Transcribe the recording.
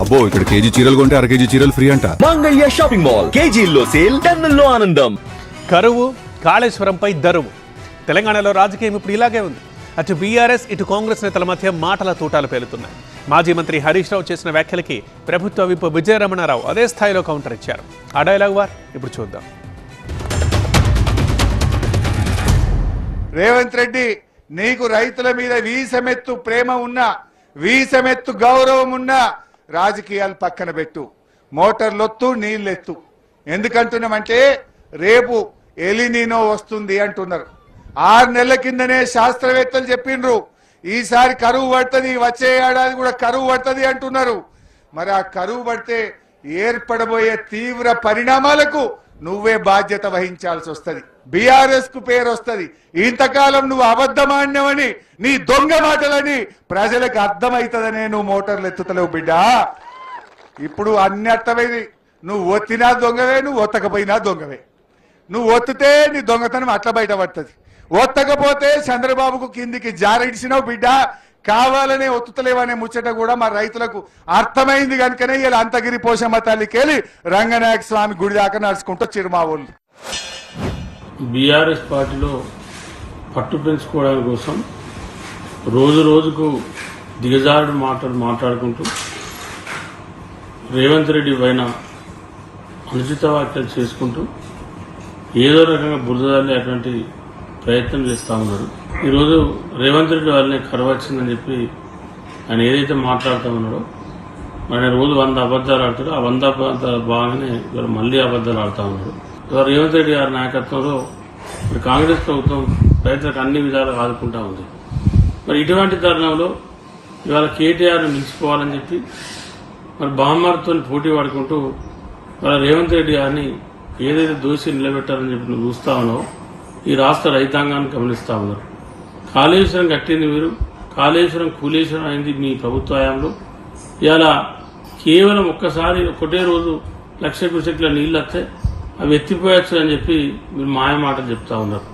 అబ్బో ఇక్కడ కేజీ చీరలు కొంటే అర కేజీ చీరలు ఫ్రీ అంట. మంగళ్య షాపింగ్ మాల్ కేజీల్లో సేల్ టన్నుల్లో ఆనందం. కరువు కాళేశ్వరంపై దరువు. తెలంగాణలో రాజకీయం ఇప్పుడు ఇలాగే ఉంది. అటు బీఆర్ఎస్ ఇటు కాంగ్రెస్ నేతల మధ్య మాటల తూటాలు పేలుతున్నాయి. మాజీ మంత్రి హరీష్ రావు చేసిన వ్యాఖ్యలకి ప్రభుత్వ విప్ విజయరమణారావు అదే స్థాయిలో కౌంటర్ ఇచ్చారు. ఆ డైలాగ్ వార్ ఇప్పుడు చూద్దాం. రేవంత్ రెడ్డి, నీకు రైతుల మీద వీసమెత్తు ప్రేమ ఉన్నా, వీసమెత్తు గౌరవం ఉన్నా రాజకీయాలు పక్కన పెట్టు. మోటార్లొత్తు, నీళ్ళెత్తు. ఎందుకంటున్నామంటే రేపు ఎలినీనో వస్తుంది అంటున్నారు. 6 నెలల కిందనే శాస్త్రవేత్తలు చెప్పిండ్రు ఈసారి కరువు పడుతుంది, వచ్చే ఏడాది కూడా కరువు పడుతుంది అంటున్నారు. మరి ఆ కరువు పడితే ఏర్పడబోయే తీవ్ర పరిణామాలకు నువ్వే బాధ్యత వహించాల్సి వస్తుంది. బీఆర్ఎస్ కు పేరు వస్తుంది. ఇంతకాలం నువ్వు అబద్ధమాన్యమని, నీ దొంగ మాటలని ప్రజలకు అర్థమవుతుందనే నువ్వు మోటార్లు ఎత్తుతలేవు బిడ్డ. ఇప్పుడు అన్ని అర్థమైంది. నువ్వు ఒత్తినా దొంగవే, నువ్వు ఒత్తకపోయినా దొంగవే. నువ్వు ఒత్తితే నీ దొంగతనం అట్లా బయటపడుతుంది. ఒత్తకపోతే చంద్రబాబుకు కిందికి జారిడిచినావు బిడ్డ. కావాలనే ఒత్తుతలేవనే ముచ్చట కూడా మా రైతులకు అర్థమైంది కనుకనే ఇలా అంతగిరి పోషమ్మ తల్లికెళ్ళి రంగనాయక స్వామి గుడి దాకా నడుచుకుంటూ వచ్చారు మా వాళ్ళు. బీఆర్ఎస్ పార్టీలో పట్టు పెంచుకోవడం కోసం రోజు రోజుకు దిగజారుడు మాటలు మాట్లాడుకుంటూ రేవంత్ రెడ్డి పైన అనుచిత వ్యాఖ్యలు చేసుకుంటూ ఏదో రకంగా బురదలే అటువంటి ప్రయత్నం చేస్తూ ఉన్నారు. ఈరోజు రేవంత్ రెడ్డి వాళ్ళని కరువు వచ్చిందని చెప్పి ఆయన ఏదైతే మాట్లాడుతూ ఉన్నాడో ఆయన రోజు 100 అబద్ధాలు ఆడుతాడో ఆ 100 అబద్ధాలు బాగానే ఇవాళ మళ్ళీ అబద్ధాలు ఆడుతూ ఉన్నాడు. ఇవాళ రేవంత్ రెడ్డి గారి నాయకత్వంలో మరి కాంగ్రెస్ ప్రభుత్వం రైతులకు అన్ని విధాలుగా ఆదుకుంటా ఉంది. మరి ఇటువంటి తరుణంలో ఇవాళ కేటీఆర్ని మించిపోవాలని చెప్పి మరి బామ్మార్తో పోటీ పడుకుంటూ ఇవాళ రేవంత్ రెడ్డి గారిని ఏదైతే దోషి నిలబెట్టాలని చెప్పి నువ్వు చూస్తా ఉన్నావో ఈ రాష్ట్ర రైతాంగాన్ని గమనిస్తా ఉన్నారు. కాళేశ్వరం కట్టింది మీరు, కాళేశ్వరం కూలేశ్వరం అయింది మీ ప్రభుత్వ హయాంలో. ఇలా కేవలం ఒక్కసారి ఒకటే రోజు 1,00,000 క్యూసెక్ల నీళ్ళు వస్తే అవి ఎత్తిపోయచ్చు అని చెప్పి మీరు మాయ మాటలు చెప్తా ఉన్నారు.